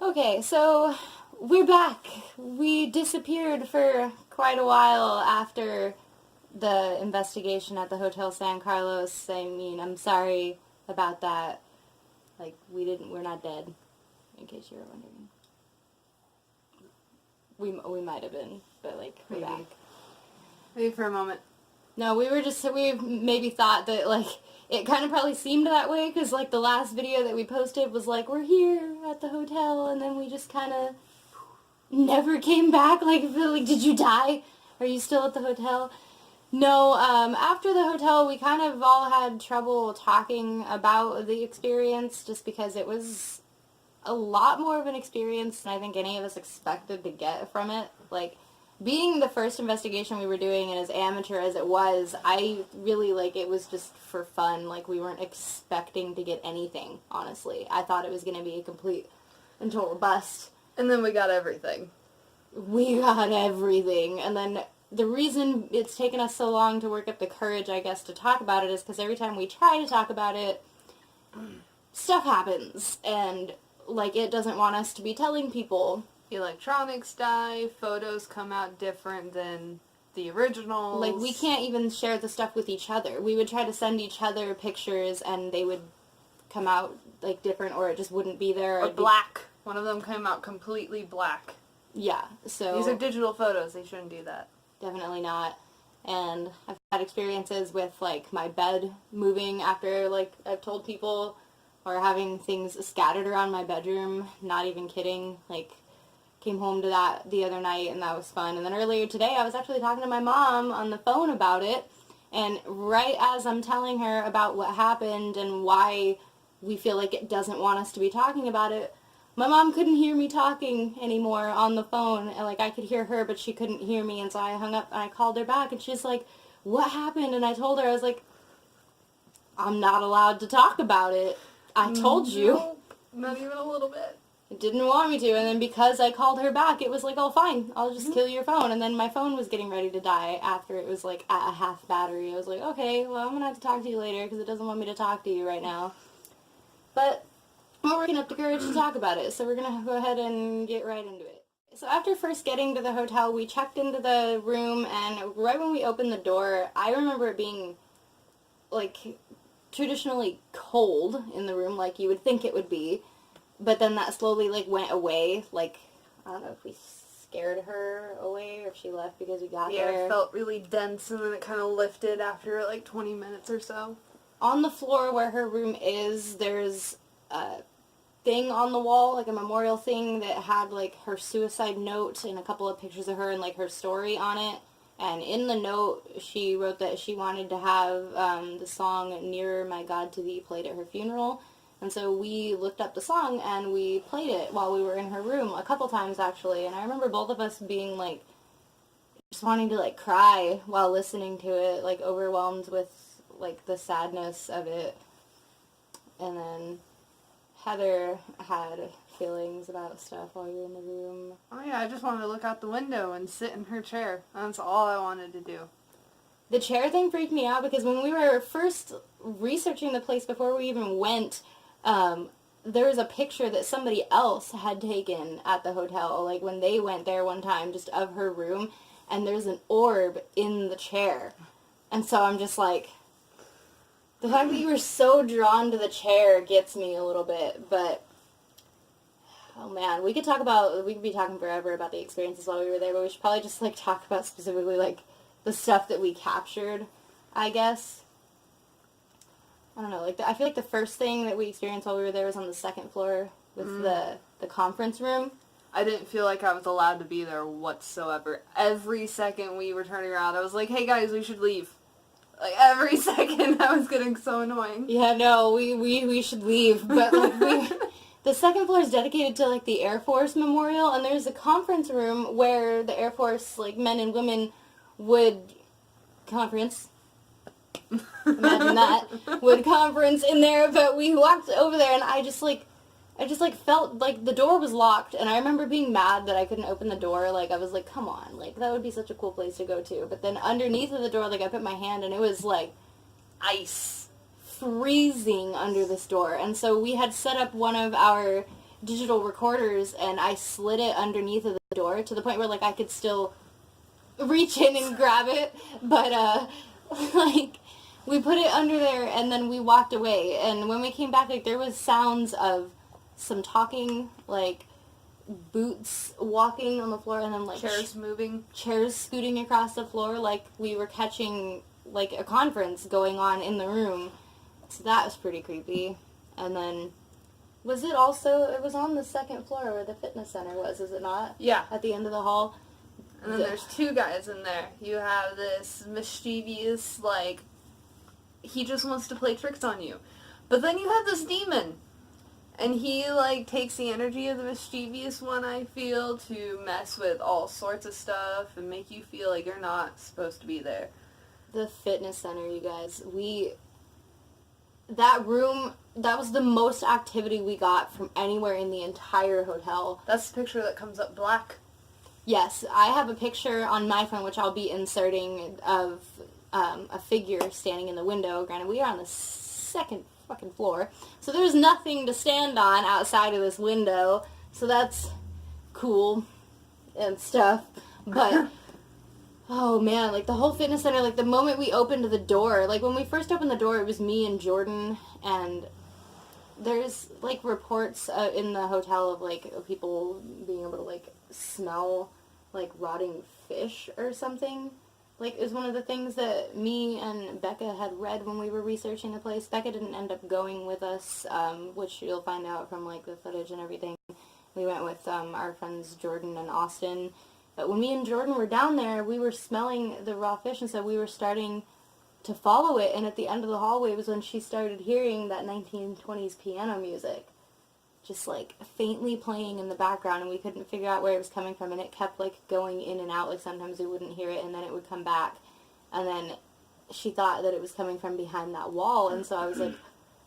Okay, so we're back. We disappeared for quite a while after the investigation at the Hotel San Carlos. I mean, I'm sorry about that. Like, we're not dead, in case you were wondering. We might have been, but, like, we're back. Maybe for a moment. No, we maybe thought that, like, it kind of probably seemed that way, because, like, the last video that we posted was like, we're here at the hotel, and then we just kind of never came back. Like, did you die? Are you still at the hotel? No, after the hotel, we kind of all had trouble talking about the experience, just because it was a lot more of an experience than I think any of us expected to get from it. Like, being the first investigation we were doing, and as amateur as it was, I really, like, it was just for fun. Like, we weren't expecting to get anything, honestly. I thought it was going to be a complete and total bust. And then we got everything. We got everything. And then the reason it's taken us so long to work up the courage, I guess, to talk about it is because every time we try to talk about it, stuff happens. And, like, it doesn't want us to be telling people. Electronics die, photos come out different than the originals. Like, we can't even share the stuff with each other. We would try to send each other pictures, and they would come out, like, different, or it just wouldn't be there. Or black. One of them came out completely black. Yeah, so... These are digital photos. They shouldn't do that. Definitely not. And I've had experiences with, like, my bed moving after, like, I've told people, or having things scattered around my bedroom. Not even kidding. Like, came home to that the other night, and that was fun. And then earlier today, I was actually talking to my mom on the phone about it, and right as I'm telling her about what happened and why we feel like it doesn't want us to be talking about it, my mom couldn't hear me talking anymore on the phone, and, like, I could hear her, but she couldn't hear me, and so I hung up, and I called her back, and she's like, what happened? And I told her, I was like, I'm not allowed to talk about it. I told you. No, not even a little bit. Didn't want me to, and then because I called her back, it was like, oh, fine, I'll just kill your phone. And then my phone was getting ready to die after it was, like, at a half battery. I was like, okay, well, I'm going to have to talk to you later, because it doesn't want me to talk to you right now. But we're working up the courage to talk about it, so we're going to go ahead and get right into it. So after first getting to the hotel, we checked into the room, and right when we opened the door, I remember it being, like, traditionally cold in the room, like you would think it would be. But then that slowly, like, went away. Like, I don't know if we scared her away or if she left because we got there. Yeah, it felt really dense, and then it kind of lifted after, like, 20 minutes or so. On the floor where her room is, there's a thing on the wall, like a memorial thing that had, like, her suicide note and a couple of pictures of her and, like, her story on it. And in the note, she wrote that she wanted to have the song Nearer My God to Thee played at her funeral. And so we looked up the song, and we played it while we were in her room, a couple times, actually. And I remember both of us being, like, just wanting to, like, cry while listening to it, like, overwhelmed with, like, the sadness of it. And then Heather had feelings about stuff while we were in the room. Oh, yeah, I just wanted to look out the window and sit in her chair. That's all I wanted to do. The chair thing freaked me out because when we were first researching the place before we even went, there was a picture that somebody else had taken at the hotel, like when they went there one time, just of her room, and there's an orb in the chair. And so I'm just like, the fact that you were so drawn to the chair gets me a little bit, but, oh man, we could be talking forever about the experiences while we were there, but we should probably just, like, talk about specifically, like, the stuff that we captured, I guess. I don't know, like, I feel like the first thing that we experienced while we were there was on the second floor with the conference room. I didn't feel like I was allowed to be there whatsoever. Every second we were turning around, I was like, hey guys, we should leave. Like, every second I was getting so annoying. Yeah, no, we should leave, but, like, the second floor is dedicated to, like, the Air Force Memorial, and there's a conference room where the Air Force, like, men and women would conference. Imagine that. Would conference in there, but we walked over there, and I just felt like the door was locked, and I remember being mad that I couldn't open the door. Like, I was like, come on, like, that would be such a cool place to go to. But then underneath of the door, like, I put my hand, and it was, like, ice freezing under this door. And so we had set up one of our digital recorders, and I slid it underneath of the door to the point where, like, I could still reach in and grab it, but, like, we put it under there, and then we walked away, and when we came back, like, there was sounds of some talking, like, boots walking on the floor, and then, like, Chairs moving. Chairs scooting across the floor, like we were catching, like, a conference going on in the room. So that was pretty creepy. And then, was it also, it was on the second floor where the fitness center was, is it not? Yeah. At the end of the hall. And then there's two guys in there. You have this mischievous, like, he just wants to play tricks on you. But then you have this demon. And he, like, takes the energy of the mischievous one, I feel, to mess with all sorts of stuff and make you feel like you're not supposed to be there. The fitness center, you guys. That room, that was the most activity we got from anywhere in the entire hotel. That's the picture that comes up black. Yes, I have a picture on my phone, which I'll be inserting, of a figure standing in the window. Granted, we are on the second fucking floor, so there's nothing to stand on outside of this window, so that's cool and stuff. But oh man, like, the whole fitness center, like, the moment we opened the door, like, when we first opened the door, it was me and Jordan, and there's, like, reports in the hotel of, like, people being able to, like, smell, like, rotting fish or something. Like, it was one of the things that me and Becca had read when we were researching the place. Becca didn't end up going with us, which you'll find out from, like, the footage and everything. We went with our friends Jordan and Austin. But when me and Jordan were down there, we were smelling the raw fish, and so we were starting to follow it. And at the end of the hallway was when she started hearing that 1920s piano music, just, like, faintly playing in the background, and we couldn't figure out where it was coming from, and it kept, like, going in and out. Like, sometimes we wouldn't hear it, and then it would come back, and then she thought that it was coming from behind that wall, and so I was like,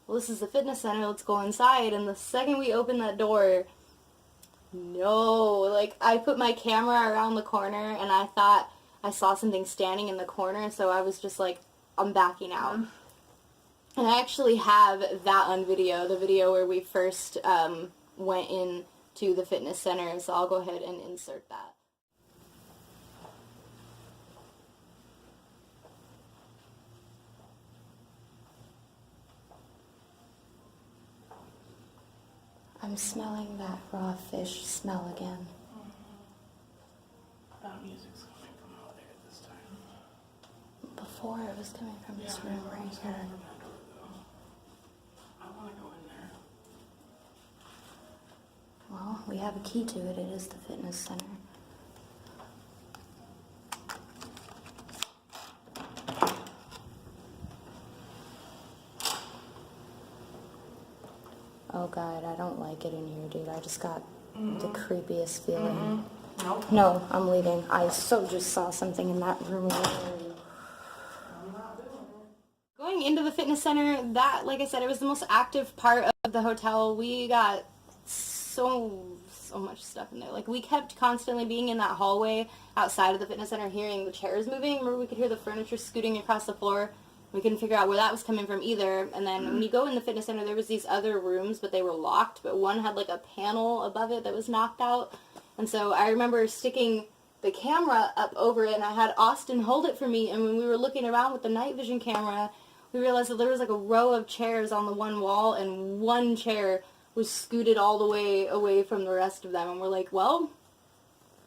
well, this is the fitness center, let's go inside. And the second we opened that door, no, like, I put my camera around the corner, and I thought I saw something standing in the corner, so I was just like, I'm backing out. And I actually have that on video, the video where we first went in to the fitness center, so I'll go ahead and insert that. I'm smelling that raw fish smell again. That music's coming from out there this time. Before it was coming from this room right here. I want to go in there. Well, we have a key to it. It is the fitness center. Oh god, I don't like it in here, dude. I just got the creepiest feeling. Nope. No, I'm leaving. I so just saw something in that room. Going into the fitness center, that, like I said, it was the most active part of the hotel. We got so much stuff in there. Like, we kept constantly being in that hallway outside of the fitness center, hearing the chairs moving. Remember, we could hear the furniture scooting across the floor. We couldn't figure out where that was coming from either. And then when you go in the fitness center, there was these other rooms, but they were locked. But one had, like, a panel above it that was knocked out. And so I remember sticking the camera up over it, and I had Austin hold it for me. And when we were looking around with the night vision camera, we realized that there was, like, a row of chairs on the one wall, and one chair was scooted all the way away from the rest of them. And we're like, well,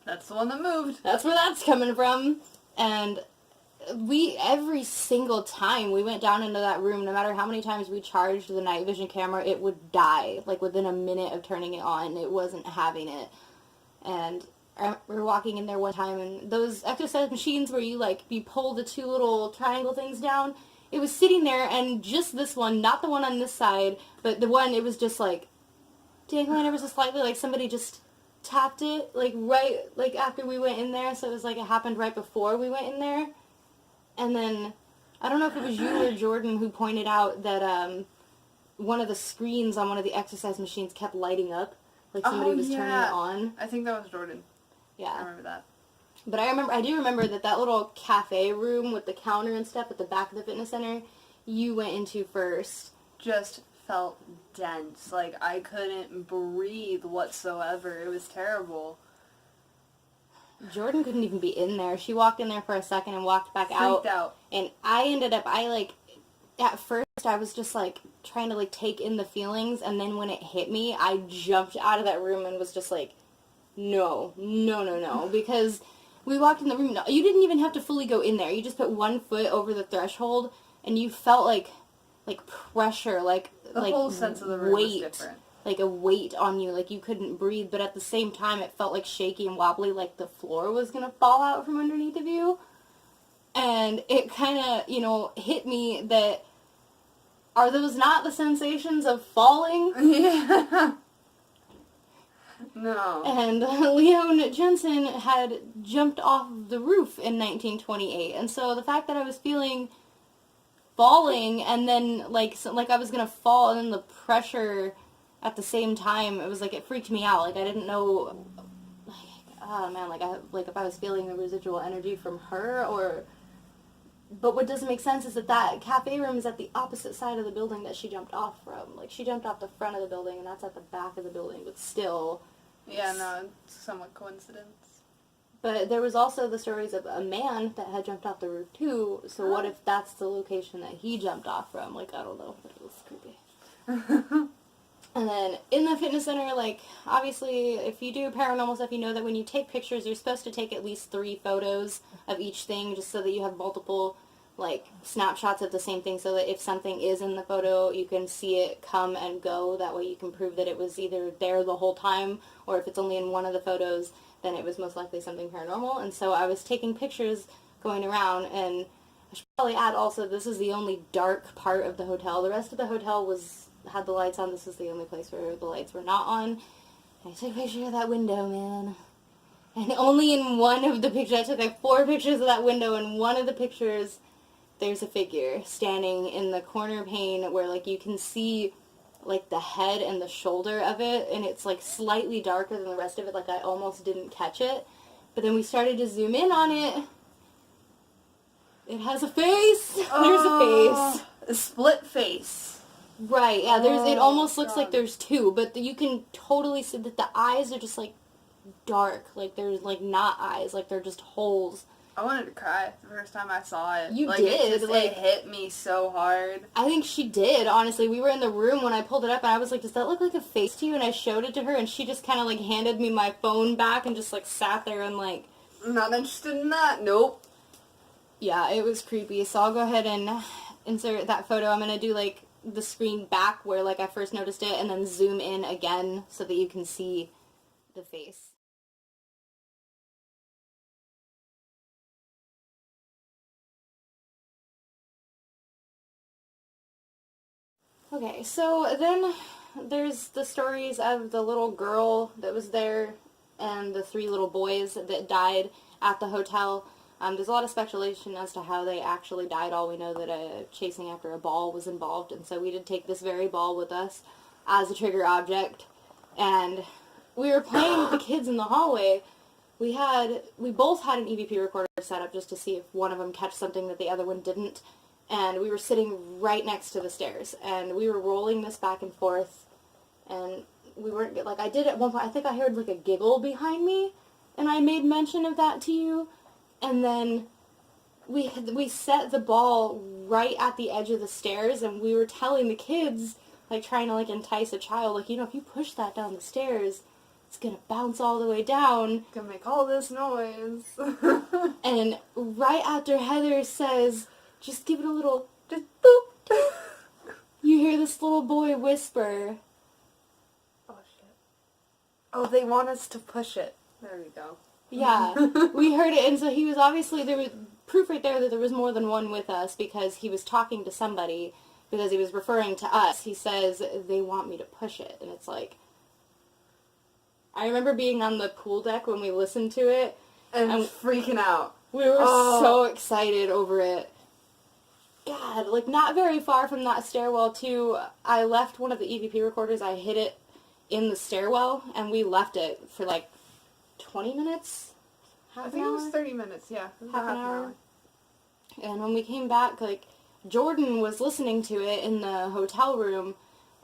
That's the one that moved. that's where that's coming from. And every single time we went down into that room, no matter how many times we charged the night vision camera, it would die. Like, within a minute of turning it on, it wasn't having it. And we were walking in there one time, and those exercise machines where you pull the two little triangle things down, it was sitting there, and just this one, not the one on this side, but the one, it was just, like, dangling ever so slightly, like somebody just tapped it, like, right, like, after we went in there, so it was like it happened right before we went in there. And then, I don't know if it was you or Jordan who pointed out that one of the screens on one of the exercise machines kept lighting up, like somebody was turning it on. I think that was Jordan. Yeah. I remember that. But I do remember that little cafe room with the counter and stuff at the back of the fitness center, you went into first. Just felt dense. Like, I couldn't breathe whatsoever. It was terrible. Jordan couldn't even be in there. She walked in there for a second and walked back out. Freaked out. And at first I was just, like, trying to, like, take in the feelings, and then when it hit me, I jumped out of that room and was just like, no, because we walked in the room. You didn't even have to fully go in there. You just put one foot over the threshold, and you felt like pressure, the whole sense of the room was different. Like a weight on you, like you couldn't breathe, but at the same time it felt like shaky and wobbly, like the floor was gonna fall out from underneath of you. And it kind of, hit me that, are those not the sensations of falling? Yeah. No. And Leon Jensen had jumped off the roof in 1928, and so the fact that I was feeling falling, and then like I was gonna fall, and then the pressure at the same time, it was like, it freaked me out. Like, I didn't know, like, oh man, if I was feeling the residual energy from her, or. But what doesn't make sense is that cafe room is at the opposite side of the building that she jumped off from. Like, she jumped off the front of the building, and that's at the back of the building, but still. Yeah, no, it's somewhat coincidence. But there was also the stories of a man that had jumped off the roof, too, so what if that's the location that he jumped off from? Like, I don't know, but it was creepy. And then, in the fitness center, like, obviously, if you do paranormal stuff, you know that when you take pictures, you're supposed to take at least 3 photos of each thing, just so that you have multiple, like, snapshots of the same thing, so that if something is in the photo, you can see it come and go. That way you can prove that it was either there the whole time, or if it's only in one of the photos, then it was most likely something paranormal. And so I was taking pictures going around, and I should probably add also, this is the only dark part of the hotel. The rest of the hotel had the lights on. This is the only place where the lights were not on. And I took a picture of that window, man. And only in one of the pictures, I took like 4 pictures of that window, and one of the pictures, there's a figure standing in the corner pane where, like, you can see, like, the head and the shoulder of it, and it's, like, slightly darker than the rest of it. Like, I almost didn't catch it. But then we started to zoom in on it. It has a face. There's a face. A split face. Right, yeah, it almost looks like there's 2, but you can totally see that the eyes are just, like, dark. Like, there's, like, not eyes. Like, they're just holes. I wanted to cry the first time I saw it. You did. It hit me so hard. I think she did, honestly. We were in the room when I pulled it up, and I was like, does that look like a face to you? And I showed it to her, and she just kind of, like, handed me my phone back and just, like, sat there and, like... I'm not interested in that. Nope. Yeah, it was creepy. So I'll go ahead and insert that photo. I'm going to do, like, the screen back where, like, I first noticed it, and then zoom in again so that you can see the face. Okay, so then there's the stories of the little girl that was there and the 3 little boys that died at the hotel. There's a lot of speculation as to how they actually died. All we know that chasing after a ball was involved, and so we did take this very ball with us as a trigger object, and we were playing with the kids in the hallway. We both had an EVP recorder set up just to see if one of them catch something that the other one didn't, and we were sitting right next to the stairs, and we were rolling this back and forth, and we weren't, like, I did at one point, I think I heard, like, a giggle behind me, and I made mention of that to you. And then we set the ball right at the edge of the stairs, and we were telling the kids, like, trying to, like, entice a child, like, if you push that down the stairs, it's gonna bounce all the way down. It's gonna make all this noise. And right after Heather says, just give it a little, just boop, you hear this little boy whisper. Oh, shit. Oh, they want us to push it. There we go. Yeah, we heard it, and so he was obviously, there was proof right there that there was more than one with us, because he was talking to somebody, because he was referring to us. He says, they want me to push it, and it's like, I remember being on the pool deck when we listened to it, and freaking out. We were so excited over it. God, like, not very far from that stairwell, too, I left one of the EVP recorders, I hid it in the stairwell, and we left it for, like, 20 minutes? I think it was 30 minutes, yeah. Half an hour. And when we came back, like, Jordan was listening to it in the hotel room,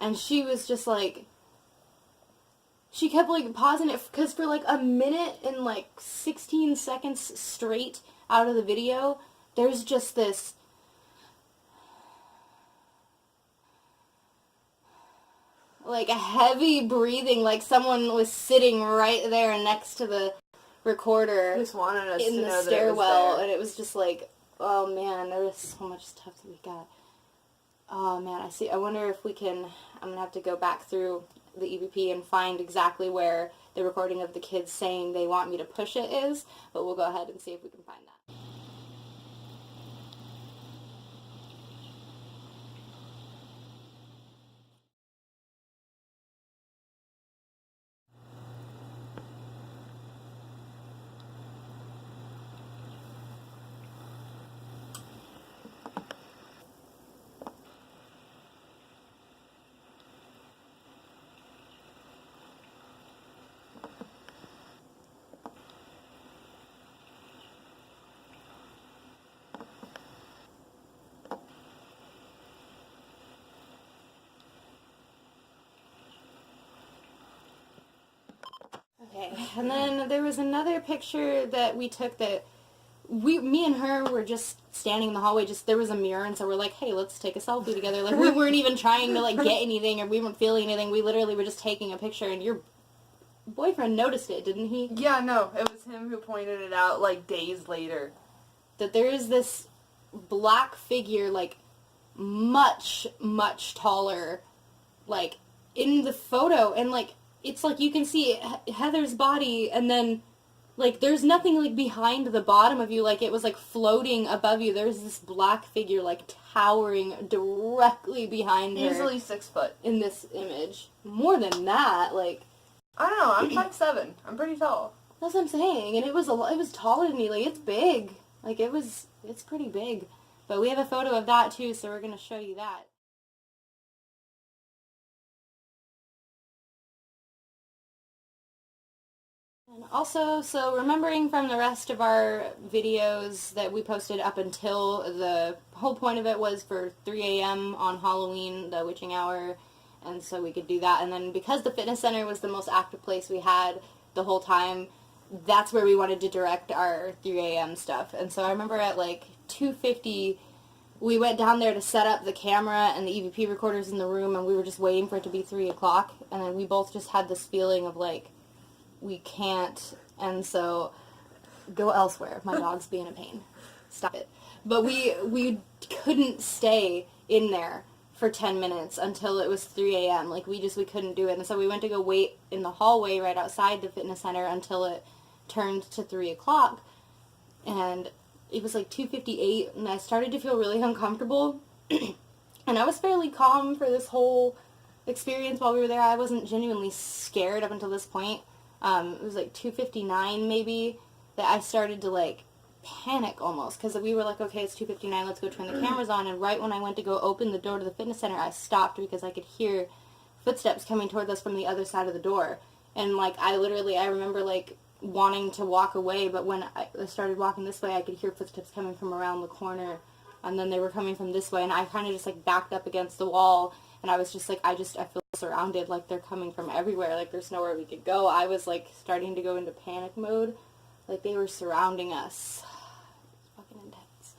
And she was just like, she kept like pausing it because for like a minute and like 16 seconds straight out of the video, there's just this like a heavy breathing, like someone was sitting right there next to the recorder Just wanted us in to the know stairwell, that it was there. and it was just like, oh man, there was so much stuff that we got. Oh man, I wonder if we can, I'm gonna have to go back through the EVP and find exactly where the recording of the kids saying they want me to push it is, but we'll go ahead and see if we can find that. Okay, and then there was another picture that we took that me and her were just standing in the hallway, just there was a mirror, and so we're like, hey, let's take a selfie together. Like, we weren't even trying to like get anything, or we weren't feeling anything. We literally were just taking a picture, and your boyfriend noticed it, didn't he? Yeah, no, it was him who pointed it out like days later. That there is this black figure, like much, much taller, like in the photo, and like it's like you can see Heather's body, and then like there's nothing like behind the bottom of you, like it was like floating above you. There's this black figure like towering directly behind her. Easily 6 foot. In this image. More than that, like I don't know, I'm 5'7". I'm pretty tall. that's what I'm saying, and it was taller than me. Like it's big. Like it's pretty big. But we have a photo of that too, so we're gonna show you that. And also, so remembering from the rest of our videos that we posted up until the whole point of it was for 3 a.m. on Halloween, the witching hour, and so we could do that. And then because the fitness center was the most active place we had the whole time, that's where we wanted to direct our 3 a.m. stuff. And so I remember at like 2:50, we went down there to set up the camera and the EVP recorders in the room, and we were just waiting for it to be 3 o'clock. And then we both just had this feeling of like, we can't, and so go elsewhere. My dog's being a pain. Stop it. But we couldn't stay in there for 10 minutes until it was 3 a.m. Like, we couldn't do it. And so we went to go wait in the hallway right outside the fitness center until it turned to 3 o'clock. And it was like 2:58, and I started to feel really uncomfortable. And I was fairly calm for this whole experience while we were there. I wasn't genuinely scared up until this point. It was like 2:59 maybe that I started to like panic almost, because we were like, okay, it's 2:59, let's go turn the cameras on. And right when I went to go open the door to the fitness center, I stopped because I could hear footsteps coming towards us from the other side of the door. And like I remember like wanting to walk away, but when I started walking this way, I could hear footsteps coming from around the corner, and then they were coming from this way, and I kind of just like backed up against the wall. And I was just like, I feel surrounded, like they're coming from everywhere, like there's nowhere we could go. I was like starting to go into panic mode, like they were surrounding us. It's fucking intense.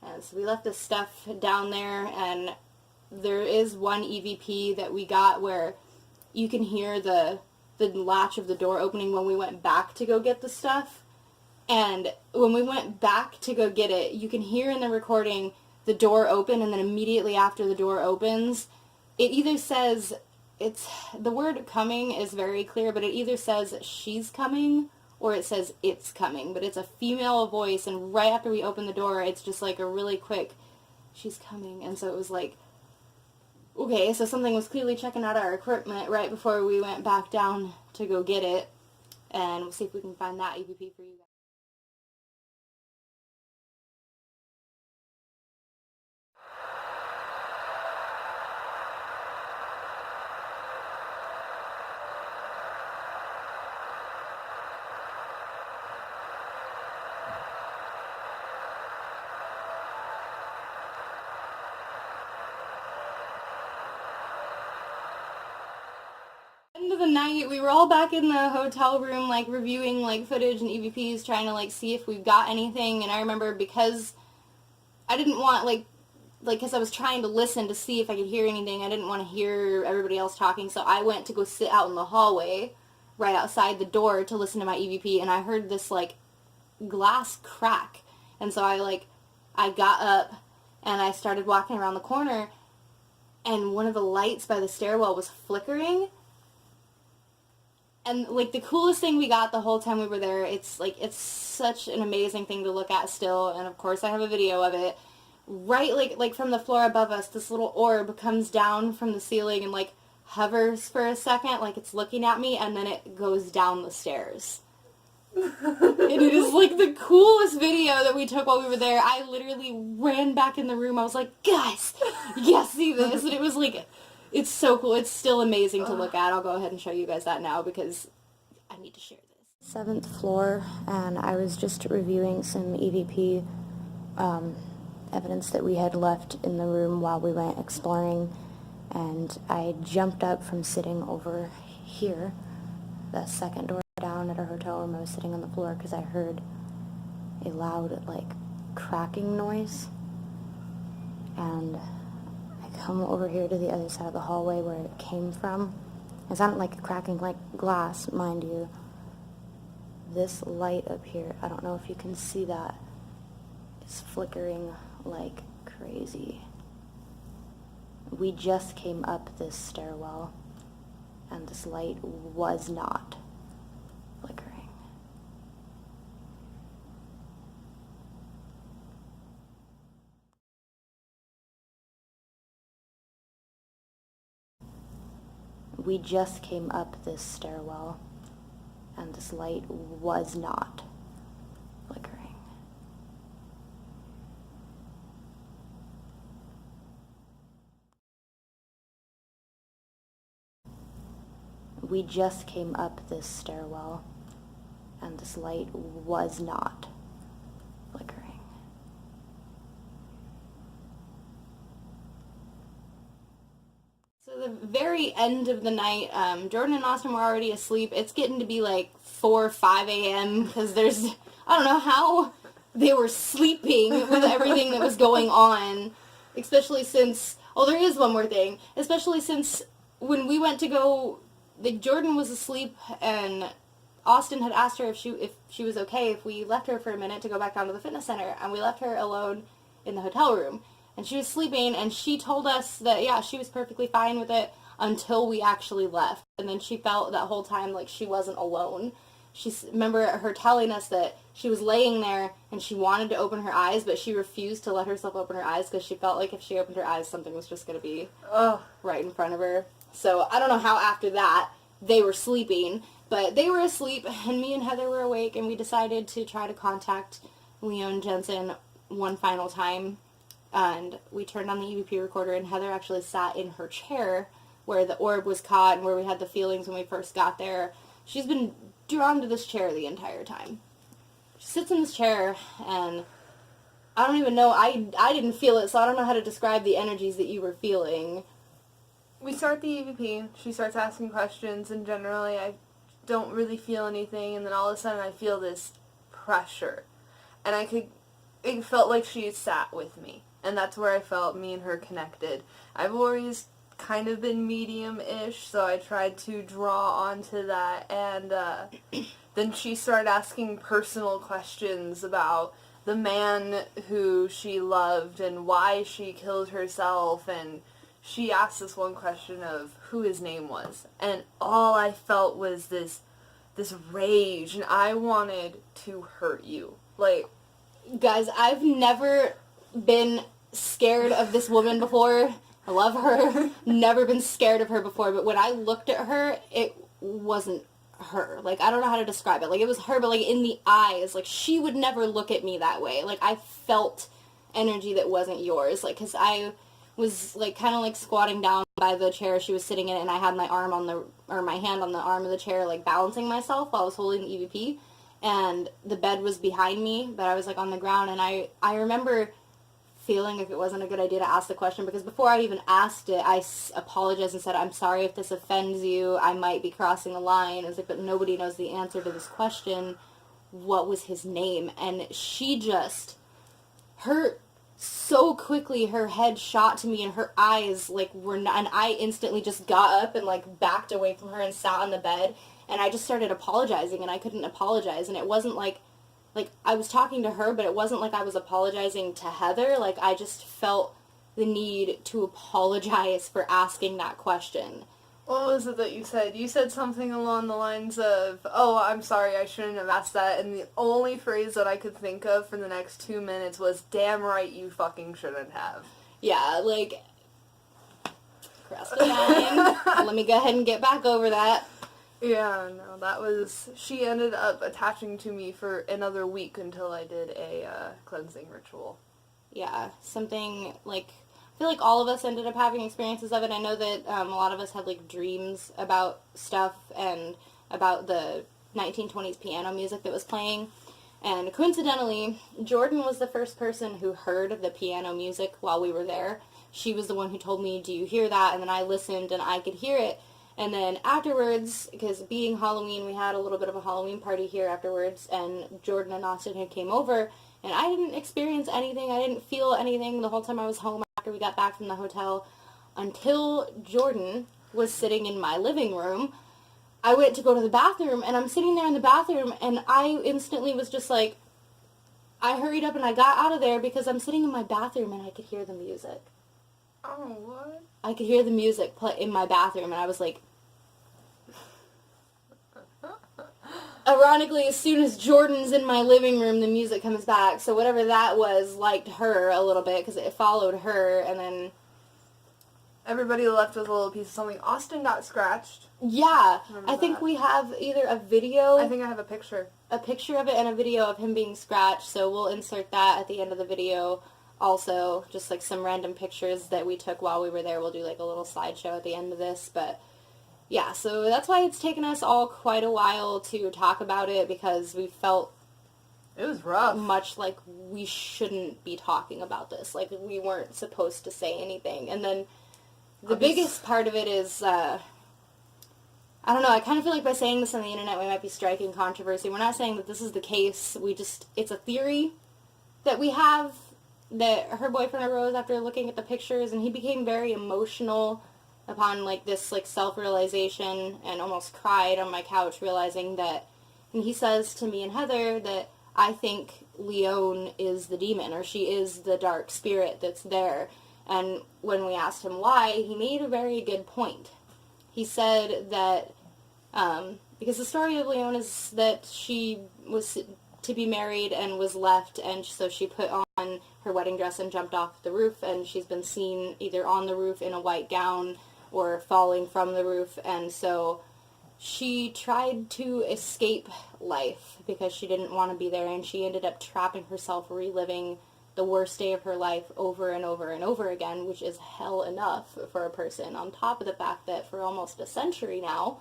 And so we left this stuff down there, and there is one EVP that we got where you can hear the latch of the door opening when we went back to go get the stuff. And when we went back to go get it, you can hear in the recording the door open, and then immediately after the door opens, it either says, the word coming is very clear, but it either says she's coming or it says it's coming. But it's a female voice, and right after we open the door, it's just like a really quick, she's coming. And so it was like, okay, so something was clearly checking out our equipment right before we went back down to go get it. And we'll see if we can find that EVP for you guys. the night, we were all back in the hotel room, like, reviewing, like, footage and EVPs, trying to, like, see if we've got anything, and I remember because I didn't want, because I was trying to listen to see if I could hear anything, I didn't want to hear everybody else talking, so I went to go sit out in the hallway right outside the door to listen to my EVP, and I heard this, like, glass crack, and so I got up, and I started walking around the corner, and one of the lights by the stairwell was flickering. And, like, the coolest thing we got the whole time we were there, it's such an amazing thing to look at still, and of course I have a video of it. Right, like from the floor above us, this little orb comes down from the ceiling and, like, hovers for a second, like it's looking at me, and then it goes down the stairs. And it is, like, the coolest video that we took while we were there. I literally ran back in the room. I was like, guys, you gotta see this. And it was, like, it's so cool. It's still amazing to look at. I'll go ahead and show you guys that now because I need to share this. 7th floor, and I was just reviewing some EVP evidence that we had left in the room while we went exploring, and I jumped up from sitting over here, the second door down at our hotel room. I was sitting on the floor because I heard a loud, like, cracking noise, and I come over here to the other side of the hallway where it came from. It sounded like a cracking, like glass, mind you. This light up here, I don't know if you can see that, is flickering like crazy. We just came up this stairwell, and this light was not flickering. We just came up this stairwell, and this light was not flickering. We just came up this stairwell, and this light was not flickering. So the very end of the night, Jordan and Austin were already asleep. It's getting to be like 4 or 5 a.m. because I don't know how they were sleeping with everything that was going on, especially since, there is one more thing, especially since when we went to go, Jordan was asleep and Austin had asked her if she was okay if we left her for a minute to go back down to the fitness center, and we left her alone in the hotel room. And she was sleeping, and she told us that, yeah, she was perfectly fine with it until we actually left. And then she felt that whole time like she wasn't alone. Remember her telling us that she was laying there and she wanted to open her eyes, but she refused to let herself open her eyes because she felt like if she opened her eyes, something was just going to be right in front of her. So I don't know how after that they were sleeping, but they were asleep, and me and Heather were awake, and we decided to try to contact Leon Jensen one final time. And we turned on the EVP recorder, and Heather actually sat in her chair where the orb was caught and where we had the feelings when we first got there. She's been drawn to this chair the entire time. She sits in this chair, and I don't even know, I didn't feel it, so I don't know how to describe the energies that you were feeling. We start the EVP, she starts asking questions, and generally I don't really feel anything, and then all of a sudden I feel this pressure. And it felt like she sat with me. And that's where I felt me and her connected. I've always kind of been medium-ish, so I tried to draw onto that. And then she started asking personal questions about the man who she loved and why she killed herself. And she asked this one question of who his name was. And all I felt was this rage, and I wanted to hurt you. Like, guys, I've never been scared of this woman before. I love her. Never been scared of her before, but when I looked at her, it wasn't her. Like, I don't know how to describe it. Like, it was her, but, like, in the eyes. Like, she would never look at me that way. Like, I felt energy that wasn't yours. Like, because I was, like, kind of, like, squatting down by the chair she was sitting in, and I had my hand on the arm of the chair, like, balancing myself while I was holding the EVP. And the bed was behind me, but I was, like, on the ground, and I remember feeling like it wasn't a good idea to ask the question, because before I even asked it, I apologized and said, I'm sorry if this offends you. I might be crossing a line. I was like, but nobody knows the answer to this question. What was his name? And she just, so quickly her head shot to me and her eyes like were not, and I instantly just got up and like backed away from her and sat on the bed, and I just started apologizing, and I couldn't apologize, and it wasn't like I was talking to her, but it wasn't like I was apologizing to Heather. Like, I just felt the need to apologize for asking that question. What was it that you said? You said something along the lines of, oh, I'm sorry, I shouldn't have asked that, and the only phrase that I could think of for the next 2 minutes was, damn right you fucking shouldn't have. Yeah, like, crossed the line. Let me go ahead and get back over that. Yeah, no, that was... She ended up attaching to me for another week until I did a cleansing ritual. Yeah, something, like... I feel like all of us ended up having experiences of it. I know that a lot of us had, like, dreams about stuff and about the 1920s piano music that was playing. And coincidentally, Jordan was the first person who heard the piano music while we were there. She was the one who told me, do you hear that? And then I listened and I could hear it. And then afterwards, because being Halloween, we had a little bit of a Halloween party here afterwards, and Jordan and Austin had came over, and I didn't experience anything. I didn't feel anything the whole time I was home after we got back from the hotel until Jordan was sitting in my living room. I went to go to the bathroom, and I'm sitting there in the bathroom, and I instantly was just like, I hurried up and I got out of there because I'm sitting in my bathroom and I could hear the music. Oh, what? I could hear the music play in my bathroom, and I was like... Ironically, as soon as Jordan's in my living room, the music comes back. So whatever that was liked her a little bit, because it followed her, and then... Everybody left with a little piece of something. Austin got scratched. Yeah, Remember I think that. we have either a video... I think I have a picture. A picture of it and a video of him being scratched, so we'll insert that at the end of the video. Also, just like some random pictures that we took while we were there. We'll do like a little slideshow at the end of this, but yeah, so that's why it's taken us all quite a while to talk about it, because we felt It was rough. much like we shouldn't be talking about this. Like, we weren't supposed to say anything. And then the biggest part of it is, I don't know, I kind of feel like by saying this on the internet we might be striking controversy. We're not saying that this is the case. It's a theory that we have, that her boyfriend arose after looking at the pictures, and he became very emotional upon, like, this, like, self-realization, and almost cried on my couch realizing that, and he says to me and Heather that I think Leone is the demon, or she is the dark spirit that's there. And when we asked him why, he made a very good point. He said that, because the story of Leone is that she was to be married and was left, and so she put on her wedding dress and jumped off the roof, and she's been seen either on the roof in a white gown or falling from the roof, and so she tried to escape life because she didn't want to be there, and she ended up trapping herself, reliving the worst day of her life over and over and over again, which is hell enough for a person, on top of the fact that for almost a century now,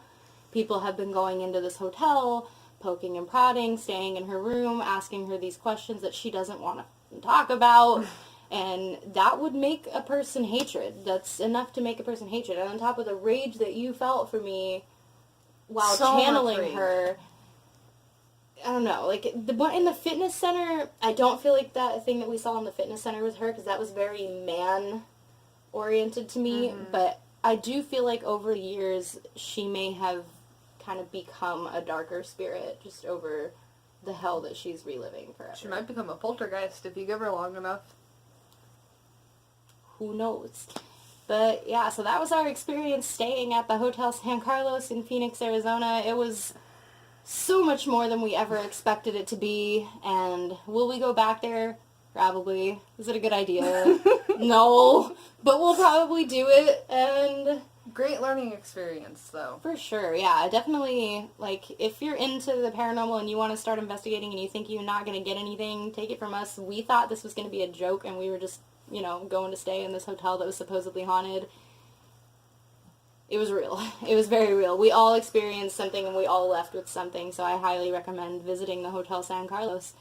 people have been going into this hotel, poking and prodding, staying in her room, asking her these questions that she doesn't want to talk about, and that would make a person hatred. That's enough to make a person hatred. And on top of the rage that you felt for me while So much channeling rage. her, I don't know, like, in the fitness center, I don't feel like that thing that we saw in the fitness center was her, because that was very man-oriented to me, but I do feel like over the years, she may have kind of become a darker spirit, just over the hell that she's reliving forever. She might become a poltergeist if you give her long enough. Who knows? But yeah, so that was our experience staying at the Hotel San Carlos in Phoenix, Arizona. It was so much more than we ever expected it to be, and will we go back there? Probably. Is it a good idea? No, but we'll probably do it, and... Great learning experience, though. For sure, yeah. Definitely, like, if you're into the paranormal and you want to start investigating and you think you're not going to get anything, take it from us. We thought this was going to be a joke, and we were just, going to stay in this hotel that was supposedly haunted. It was real. It was very real. We all experienced something, and we all left with something, so I highly recommend visiting the Hotel San Carlos.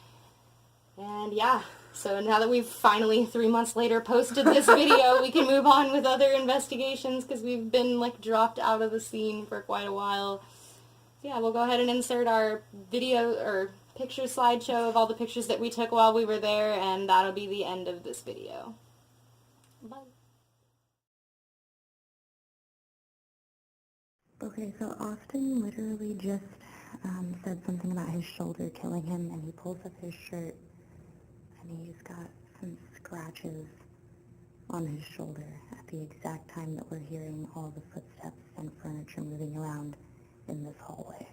And, yeah, So now that we've finally, 3 months later, posted this video, we can move on with other investigations because we've been, like, dropped out of the scene for quite a while. Yeah, we'll go ahead and insert our video or picture slideshow of all the pictures that we took while we were there, and that'll be the end of this video. Bye. Okay, so Austin literally just said something about his shoulder killing him, and he pulls up his shirt, and he's got some scratches on his shoulder at the exact time that we're hearing all the footsteps and furniture moving around in this hallway.